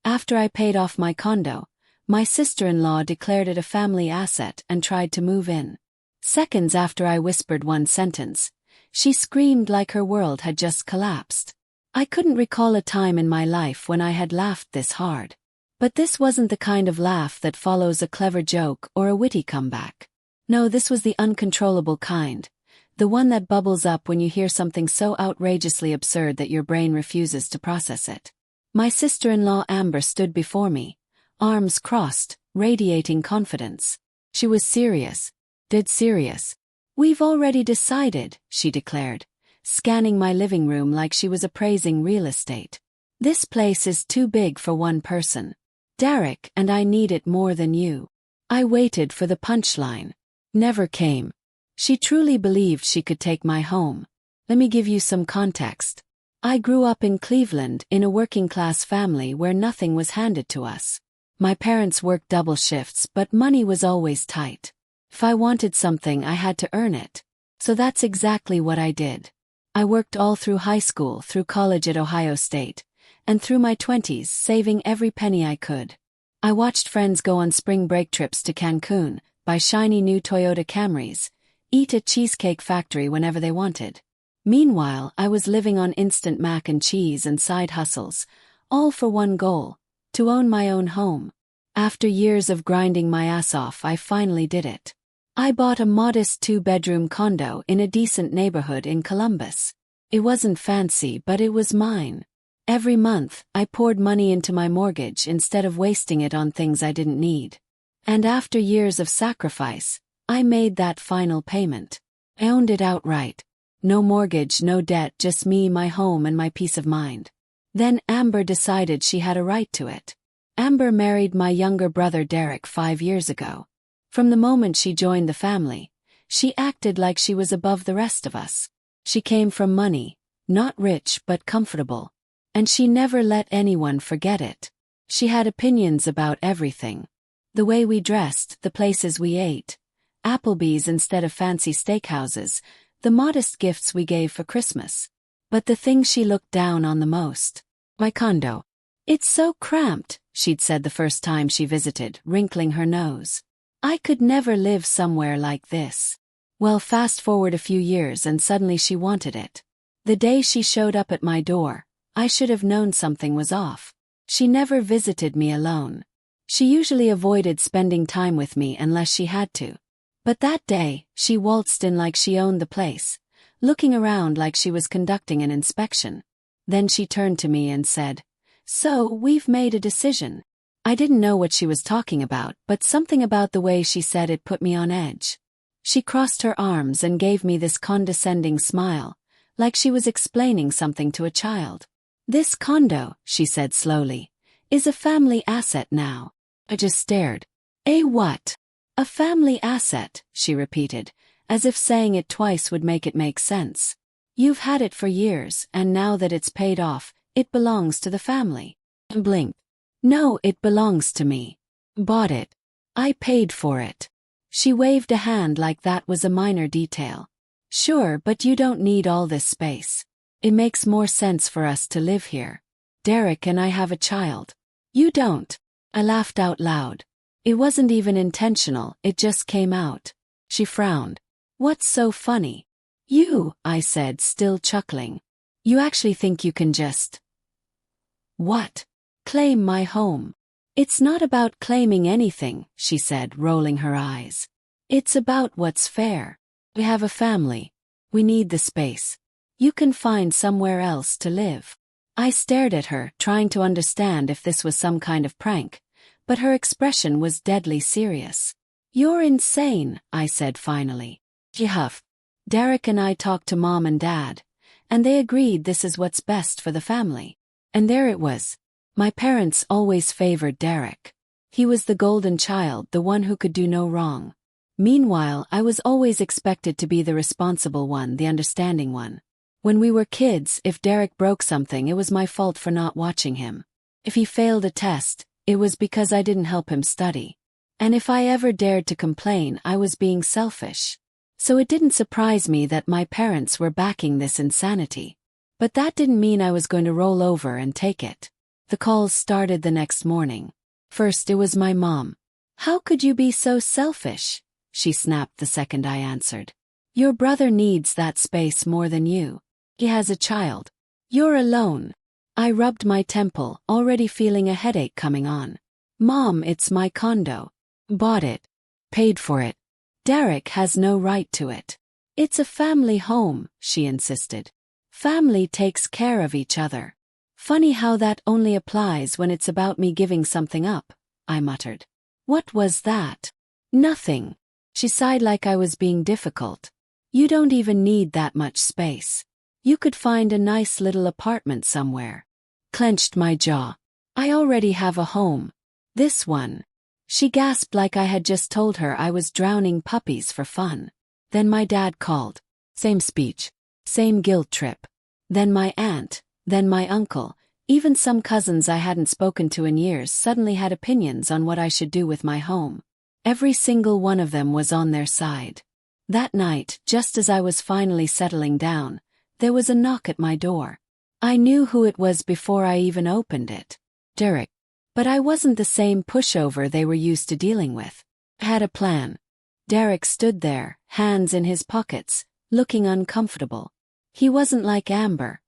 After I paid off my condo, my sister-in-law declared it a family asset and tried to move in. Seconds after I whispered one sentence, she screamed like her world had just collapsed. I couldn't recall a time in my life when I had laughed this hard. But this wasn't the kind of laugh that follows a clever joke or a witty comeback. No, this was the uncontrollable kind. The one that bubbles up when you hear something so outrageously absurd that your brain refuses to process it. My sister-in-law Amber stood before me, arms crossed, radiating confidence. She was serious, dead serious. "We've already decided," she declared, scanning my living room like she was appraising real estate. "This place is too big for one person. Derek and I need it more than you." I waited for the punchline. Never came. She truly believed she could take my home. Let me give you some context. I grew up in Cleveland in a working-class family where nothing was handed to us. My parents worked double shifts, but money was always tight. If I wanted something, I had to earn it. So that's exactly what I did. I worked all through high school, through college at Ohio State, and through my 20s, saving every penny I could. I watched friends go on spring break trips to Cancun, buy shiny new Toyota Camrys, eat at Cheesecake Factory whenever they wanted. Meanwhile, I was living on instant mac and cheese and side hustles, all for one goal: to own my own home. After years of grinding my ass off, I finally did it. I bought a modest 2-bedroom condo in a decent neighborhood in Columbus. It wasn't fancy, but it was mine. Every month, I poured money into my mortgage instead of wasting it on things I didn't need. And after years of sacrifice, I made that final payment. I owned it outright. No mortgage, no debt, just me, my home, and my peace of mind. Then Amber decided she had a right to it. Amber married my younger brother Derek 5 years ago. From the moment she joined the family, she acted like she was above the rest of us. She came from money, not rich but comfortable. And she never let anyone forget it. She had opinions about everything. The way we dressed, the places we ate, Applebee's instead of fancy steakhouses, the modest gifts we gave for Christmas. But the thing she looked down on the most: my condo. "It's so cramped," she'd said the first time she visited, wrinkling her nose. "I could never live somewhere like this." Well, fast forward a few years and suddenly she wanted it. The day she showed up at my door, I should have known something was off. She never visited me alone. She usually avoided spending time with me unless she had to. But that day, she waltzed in like she owned the place, looking around like she was conducting an inspection. Then she turned to me and said, "So, we've made a decision." I didn't know what she was talking about, but something about the way she said it put me on edge. She crossed her arms and gave me this condescending smile, like she was explaining something to a child. "This condo," she said slowly, "is a family asset now." I just stared. "A what?" "A family asset," she repeated, as if saying it twice would make it make sense. "You've had it for years, and now that it's paid off, it belongs to the family." I blinked. "No, it belongs to me. Bought it. I paid for it." She waved a hand like that was a minor detail. "Sure, but you don't need all this space. It makes more sense for us to live here. Derek and I have a child." "You don't." I laughed out loud. It wasn't even intentional, it just came out. She frowned. "What's so funny?" "You," I said, still chuckling. "You actually think you can just..." "What?" "Claim my home." "It's not about claiming anything," she said, rolling her eyes. "It's about what's fair. We have a family. We need the space. You can find somewhere else to live." I stared at her, trying to understand if this was some kind of prank, but her expression was deadly serious. "You're insane," I said finally. She huffed. "Derek and I talked to Mom and Dad, and they agreed this is what's best for the family." And there it was. My parents always favored Derek. He was the golden child, the one who could do no wrong. Meanwhile, I was always expected to be the responsible one, the understanding one. When we were kids, if Derek broke something, it was my fault for not watching him. If he failed a test, it was because I didn't help him study. And if I ever dared to complain, I was being selfish. So it didn't surprise me that my parents were backing this insanity. But that didn't mean I was going to roll over and take it. The calls started the next morning. First it was my mom. "How could you be so selfish?" she snapped the second I answered. "Your brother needs that space more than you. He has a child. You're alone." I rubbed my temple, already feeling a headache coming on. "Mom, it's my condo. Bought it. Paid for it. Derek has no right to it. It's a family home," she insisted. "Family takes care of each other." "Funny how that only applies when it's about me giving something up," I muttered. "What was that?" "Nothing." She sighed like I was being difficult. "You don't even need that much space. You could find a nice little apartment somewhere." Clenched my jaw. "I already have a home. This one." She gasped like I had just told her I was drowning puppies for fun. Then my dad called. Same speech. Same guilt trip. Then my aunt. Then my uncle. Even some cousins I hadn't spoken to in years suddenly had opinions on what I should do with my home. Every single one of them was on their side. That night, just as I was finally settling down, there was a knock at my door. I knew who it was before I even opened it. Derek. But I wasn't the same pushover they were used to dealing with. I had a plan. Derek stood there, hands in his pockets, looking uncomfortable. He wasn't like Amber.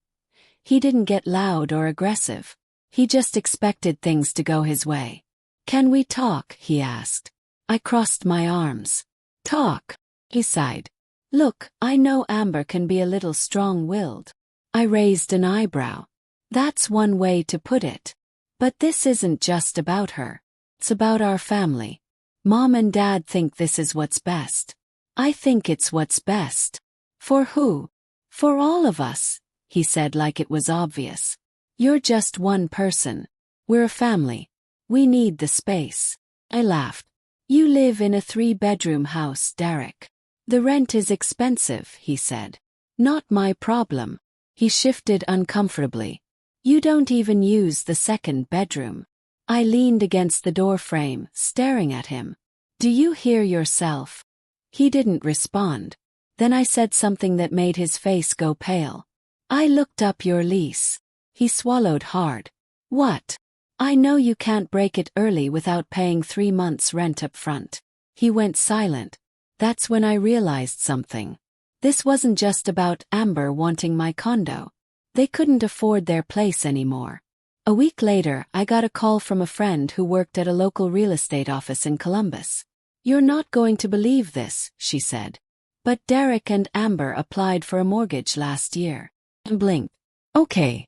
He didn't get loud or aggressive. He just expected things to go his way. "Can we talk?" he asked. I crossed my arms. "Talk?" he sighed. "Look, I know Amber can be a little strong-willed." I raised an eyebrow. "That's one way to put it. But this isn't just about her. It's about our family. Mom and Dad think this is what's best. I think it's what's best." "For who?" "For all of us," he said like it was obvious. "You're just one person. We're a family. We need the space." I laughed. "You live in a 3-bedroom house, Derek. The rent is expensive," he said. "Not my problem." He shifted uncomfortably. "You don't even use the 2nd bedroom." I leaned against the door frame, staring at him. "Do you hear yourself?" He didn't respond. Then I said something that made his face go pale. "I looked up your lease." He swallowed hard. "What?" "I know you can't break it early without paying 3 months' rent up front." He went silent. That's when I realized something. This wasn't just about Amber wanting my condo. They couldn't afford their place anymore. A week later, I got a call from a friend who worked at a local real estate office in Columbus. "You're not going to believe this," she said. "But Derek and Amber applied for a mortgage last year." I blinked. "Okay."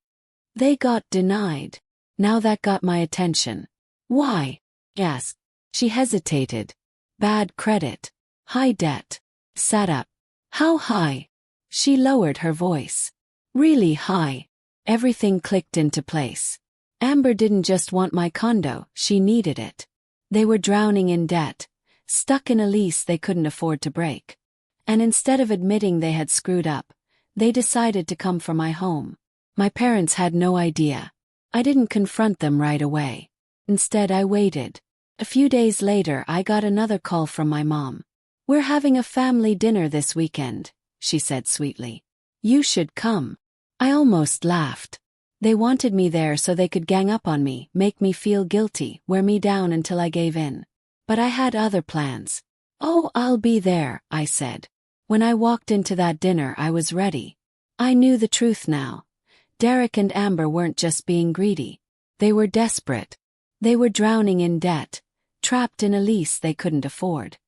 "They got denied." Now that got my attention. "Why?" I asked. She hesitated. "Bad credit. High debt." Sat up. "How high?" She lowered her voice. "Really high." Everything clicked into place. Amber didn't just want my condo, she needed it. They were drowning in debt, stuck in a lease they couldn't afford to break. And instead of admitting they had screwed up, they decided to come for my home. My parents had no idea. I didn't confront them right away. Instead, I waited. A few days later, I got another call from my mom. "We're having a family dinner this weekend," she said sweetly. "You should come." I almost laughed. They wanted me there so they could gang up on me, make me feel guilty, wear me down until I gave in. But I had other plans. "Oh, I'll be there," I said. When I walked into that dinner, I was ready. I knew the truth now. Derek and Amber weren't just being greedy. They were desperate. They were drowning in debt, trapped in a lease they couldn't afford.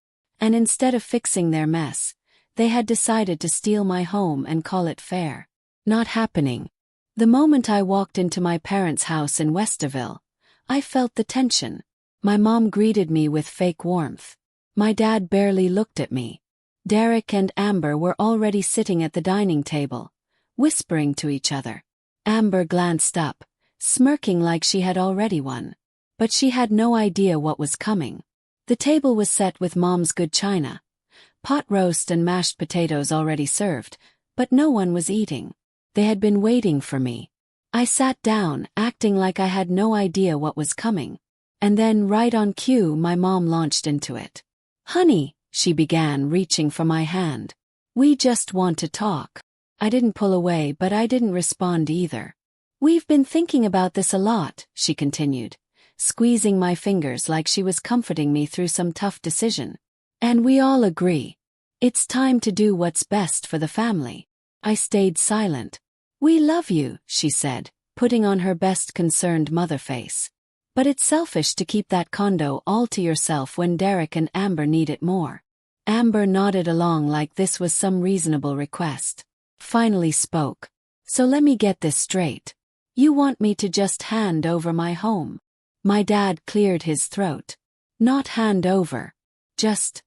And instead of fixing their mess, they had decided to steal my home and call it fair. Not happening. The moment I walked into my parents' house in Westerville, I felt the tension. My mom greeted me with fake warmth. My dad barely looked at me. Derek and Amber were already sitting at the dining table, whispering to each other. Amber glanced up, smirking like she had already won. But she had no idea what was coming. The table was set with Mom's good china, pot roast and mashed potatoes already served, but no one was eating. They had been waiting for me. I sat down, acting like I had no idea what was coming. And then, right on cue, my mom launched into it. "Honey," she began, reaching for my hand. "We just want to talk." I didn't pull away, but I didn't respond either. We've been thinking about this a lot, she continued, squeezing my fingers like she was comforting me through some tough decision. And we all agree. It's time to do what's best for the family. I stayed silent. We love you, she said, putting on her best concerned mother face. But it's selfish to keep that condo all to yourself when Derek and Amber need it more. Amber nodded along like this was some reasonable request. Finally spoke. So let me get this straight. You want me to just hand over my home? My dad cleared his throat. Not hand over. Just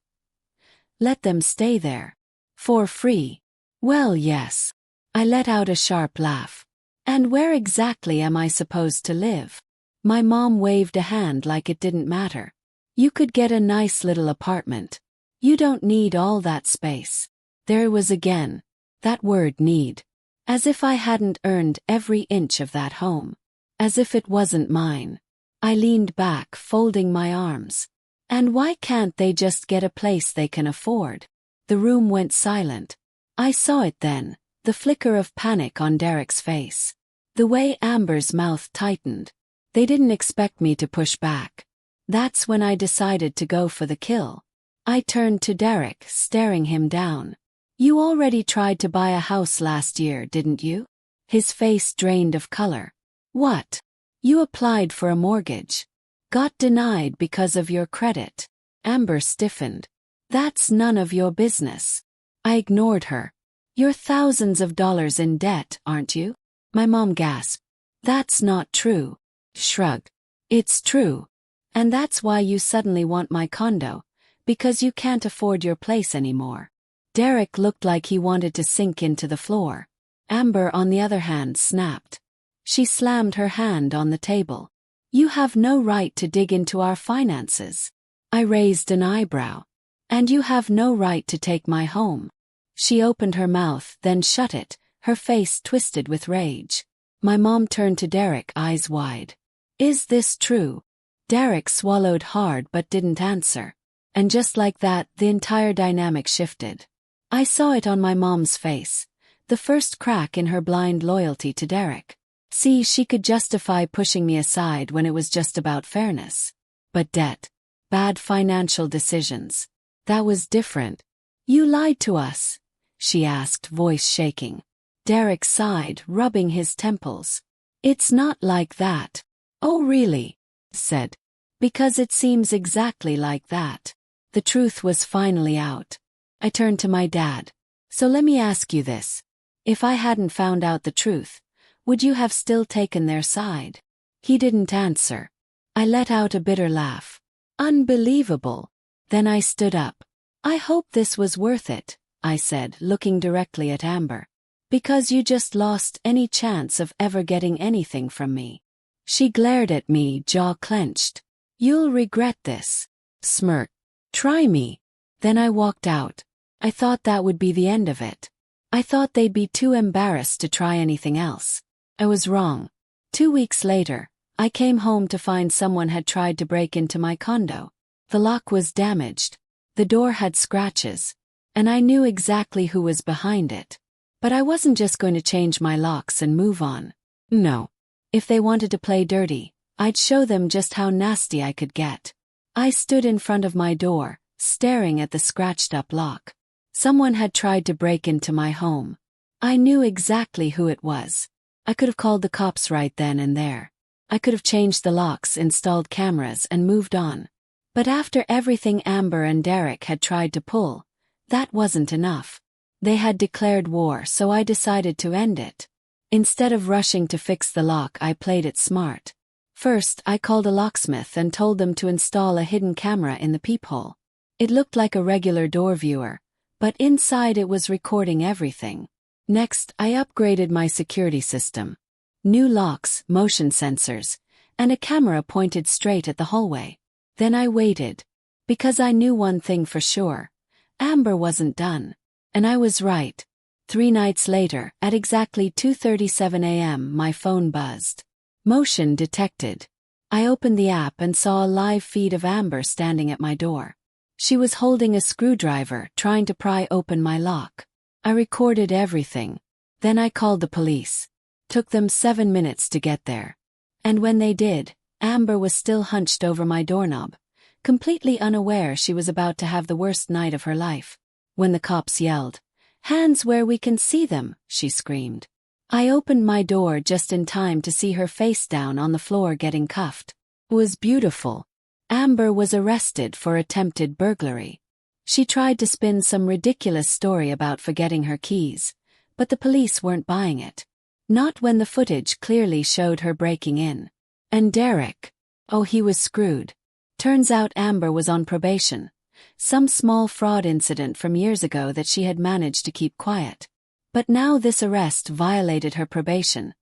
let them stay there. For free. Well, yes. I let out a sharp laugh. And where exactly am I supposed to live? My mom waved a hand like it didn't matter. You could get a nice little apartment. You don't need all that space. There it was again. That word need. As if I hadn't earned every inch of that home. As if it wasn't mine. I leaned back, folding my arms. And why can't they just get a place they can afford? The room went silent. I saw it then, the flicker of panic on Derek's face. The way Amber's mouth tightened. They didn't expect me to push back. That's when I decided to go for the kill. I turned to Derek, staring him down. You already tried to buy a house last year, didn't you? His face drained of color. What? You applied for a mortgage. Got denied because of your credit. Amber stiffened. That's none of your business. I ignored her. You're thousands of dollars in debt, aren't you? My mom gasped. That's not true. Shrugged. It's true. And that's why you suddenly want my condo, because you can't afford your place anymore. Derek looked like he wanted to sink into the floor. Amber, on the other hand, snapped. She slammed her hand on the table. You have no right to dig into our finances. I raised an eyebrow. And you have no right to take my home. She opened her mouth, then shut it, her face twisted with rage. My mom turned to Derek, eyes wide. Is this true? Derek swallowed hard but didn't answer. And just like that, the entire dynamic shifted. I saw it on my mom's face. The first crack in her blind loyalty to Derek. See, she could justify pushing me aside when it was just about fairness. But debt. Bad financial decisions. That was different. You lied to us? She asked, voice shaking. Derek sighed, rubbing his temples. It's not like that. Oh really? Said. Because it seems exactly like that. The truth was finally out. I turned to my dad. So let me ask you this. If I hadn't found out the truth, would you have still taken their side? He didn't answer. I let out a bitter laugh. Unbelievable. Then I stood up. I hope this was worth it, I said, looking directly at Amber. Because you just lost any chance of ever getting anything from me. She glared at me, jaw clenched. You'll regret this. Smirk. Try me. Then I walked out. I thought that would be the end of it. I thought they'd be too embarrassed to try anything else. I was wrong. 2 weeks later, I came home to find someone had tried to break into my condo. The lock was damaged. The door had scratches. And I knew exactly who was behind it. But I wasn't just going to change my locks and move on. No. If they wanted to play dirty, I'd show them just how nasty I could get. I stood in front of my door, staring at the scratched-up lock. Someone had tried to break into my home. I knew exactly who it was. I could have called the cops right then and there. I could have changed the locks, installed cameras, and moved on. But after everything Amber and Derek had tried to pull, that wasn't enough. They had declared war, so I decided to end it. Instead of rushing to fix the lock, I played it smart. First, I called a locksmith and told them to install a hidden camera in the peephole. It looked like a regular door viewer, but inside it was recording everything. Next, I upgraded my security system. New locks, motion sensors, and a camera pointed straight at the hallway. Then I waited. Because I knew one thing for sure. Amber wasn't done. And I was right. 3 nights later, at exactly 2:37 a.m., my phone buzzed. Motion detected. I opened the app and saw a live feed of Amber standing at my door. She was holding a screwdriver, trying to pry open my lock. I recorded everything. Then I called the police. Took them 7 minutes to get there. And when they did, Amber was still hunched over my doorknob, completely unaware she was about to have the worst night of her life. When the cops yelled, "Hands where we can see them," she screamed. I opened my door just in time to see her face down on the floor getting cuffed. It was beautiful. Amber was arrested for attempted burglary. She tried to spin some ridiculous story about forgetting her keys, but the police weren't buying it. Not when the footage clearly showed her breaking in. And Derek? Oh, he was screwed. Turns out Amber was on probation. Some small fraud incident from years ago that she had managed to keep quiet. But now this arrest violated her probation,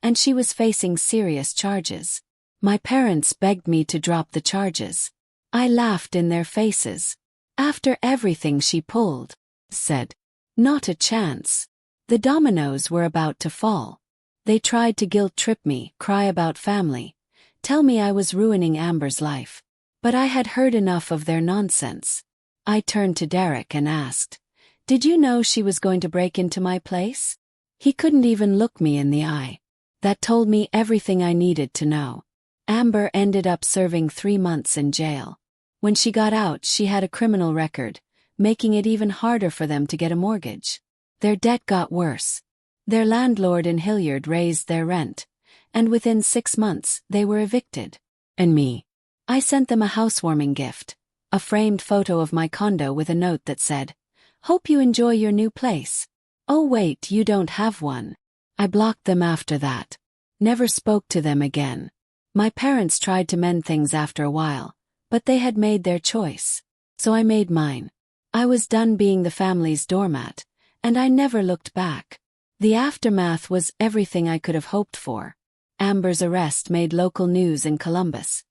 and she was facing serious charges. My parents begged me to drop the charges. I laughed in their faces. After everything she pulled, said, not a chance. The dominoes were about to fall. They tried to guilt-trip me, cry about family, tell me I was ruining Amber's life. But I had heard enough of their nonsense. I turned to Derek and asked, "Did you know she was going to break into my place?" He couldn't even look me in the eye. That told me everything I needed to know. Amber ended up serving 3 months in jail. When she got out, she had a criminal record, making it even harder for them to get a mortgage. Their debt got worse. Their landlord in Hilliard raised their rent, and within 6 months, they were evicted. And me. I sent them a housewarming gift, a framed photo of my condo with a note that said, "Hope you enjoy your new place." Oh wait, you don't have one. I blocked them after that. Never spoke to them again. My parents tried to mend things after a while, but they had made their choice. So I made mine. I was done being the family's doormat, and I never looked back. The aftermath was everything I could have hoped for. Amber's arrest made local news in Columbus.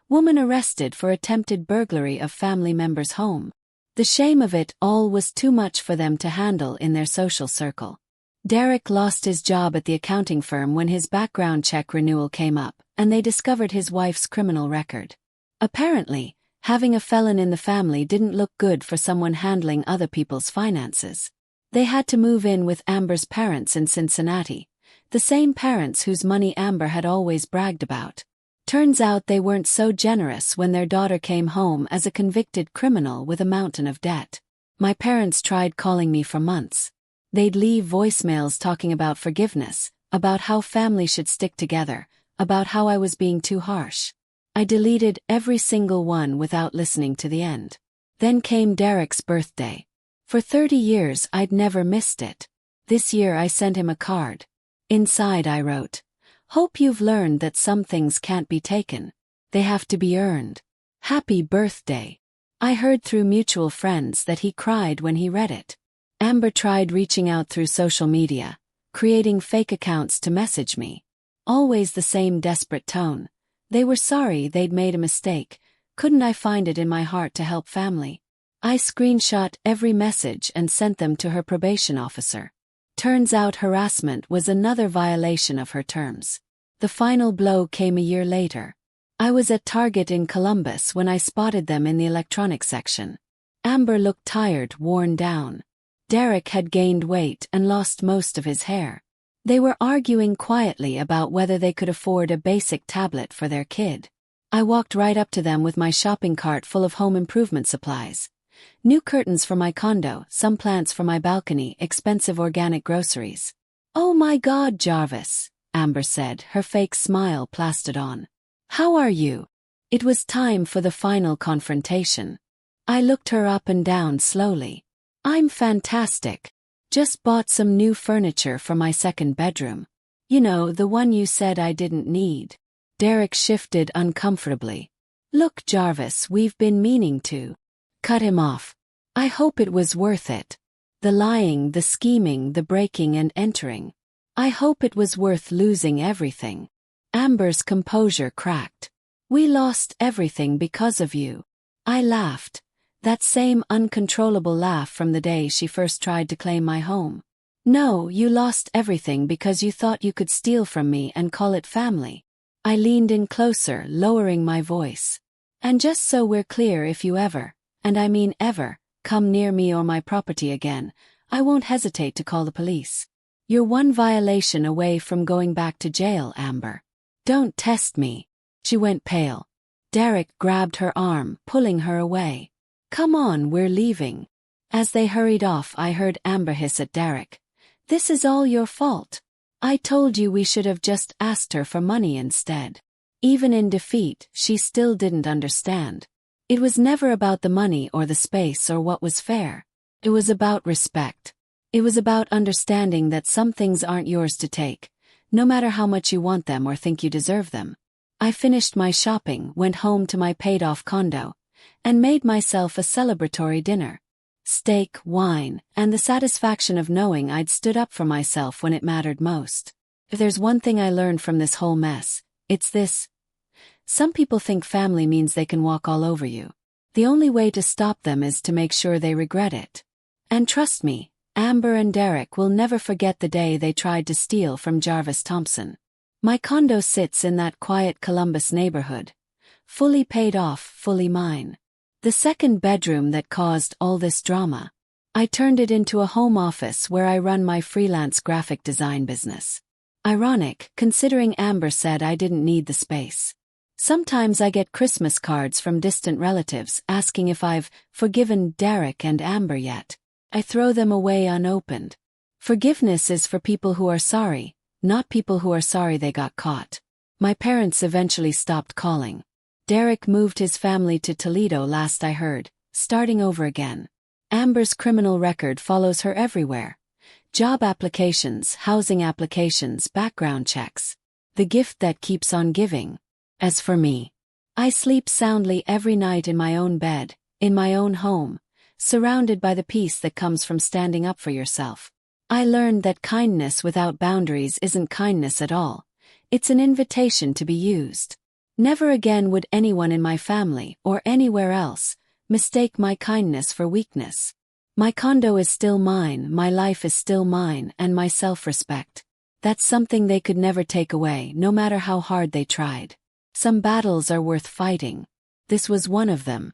Woman arrested for attempted burglary of family member's home. The shame of it all was too much for them to handle in their social circle. Derek lost his job at the accounting firm when his background check renewal came up, and they discovered his wife's criminal record. Apparently, having a felon in the family didn't look good for someone handling other people's finances. They had to move in with Amber's parents in Cincinnati, the same parents whose money Amber had always bragged about. Turns out they weren't so generous when their daughter came home as a convicted criminal with a mountain of debt. My parents tried calling me for months. They'd leave voicemails talking about forgiveness, about how family should stick together, about how I was being too harsh. I deleted every single one without listening to the end. Then came Derek's birthday. For 30 years I'd never missed it. This year I sent him a card. Inside I wrote, "Hope you've learned that some things can't be taken. They have to be earned. Happy birthday." I heard through mutual friends that he cried when he read it. Amber tried reaching out through social media, creating fake accounts to message me. Always the same desperate tone. They were sorry they'd made a mistake. Couldn't I find it in my heart to help family? I screenshot every message and sent them to her probation officer. Turns out harassment was another violation of her terms. The final blow came a year later. I was at Target in Columbus when I spotted them in the electronics section. Amber looked tired, worn down. Derek had gained weight and lost most of his hair. They were arguing quietly about whether they could afford a basic tablet for their kid. I walked right up to them with my shopping cart full of home improvement supplies. New curtains for my condo, some plants for my balcony, expensive organic groceries. "Oh my God, Jarvis," Amber said, her fake smile plastered on. "How are you?" It was time for the final confrontation. I looked her up and down slowly. "I'm fantastic. Just bought some new furniture for my second bedroom. You know, the one you said I didn't need." Derek shifted uncomfortably. "Look, Jarvis, we've been meaning to." Cut him off. I hope it was worth it. The lying, the scheming, the breaking and entering. I hope it was worth losing everything. Amber's composure cracked. "We lost everything because of you." I laughed. That same uncontrollable laugh from the day she first tried to claim my home. "No, you lost everything because you thought you could steal from me and call it family." I leaned in closer, lowering my voice. "And just so we're clear, if you ever, and I mean ever, come near me or my property again, I won't hesitate to call the police. You're one violation away from going back to jail, Amber. Don't test me. She went pale. Derek grabbed her arm, pulling her away. Come on, we're leaving. As they hurried off, I heard Amber hiss at Derek. This is all your fault. I told you we should have just asked her for money instead. Even in defeat, she still didn't understand. It was never about the money or the space or what was fair. It was about respect. It was about understanding that some things aren't yours to take, no matter how much you want them or think you deserve them. I finished my shopping, went home to my paid-off condo, and made myself a celebratory dinner. Steak, wine, and the satisfaction of knowing I'd stood up for myself when it mattered most. If there's one thing I learned from this whole mess, it's this. Some people think family means they can walk all over you. The only way to stop them is to make sure they regret it. And trust me, Amber and Derek will never forget the day they tried to steal from Jarvis Thompson. My condo sits in that quiet Columbus neighborhood. Fully paid off, fully mine. The second bedroom that caused all this drama. I turned it into a home office where I run my freelance graphic design business. Ironic, considering Amber said I didn't need the space. Sometimes I get Christmas cards from distant relatives asking if I've forgiven Derek and Amber yet. I throw them away unopened. Forgiveness is for people who are sorry, not people who are sorry they got caught. My parents eventually stopped calling. Derek moved his family to Toledo last I heard, starting over again. Amber's criminal record follows her everywhere. Job applications, housing applications, background checks. The gift that keeps on giving. As for me, I sleep soundly every night in my own bed, in my own home, surrounded by the peace that comes from standing up for yourself. I learned that kindness without boundaries isn't kindness at all. It's an invitation to be used. Never again would anyone in my family, or anywhere else, mistake my kindness for weakness. My condo is still mine, my life is still mine, and my self-respect. That's something they could never take away, no matter how hard they tried. Some battles are worth fighting. This was one of them.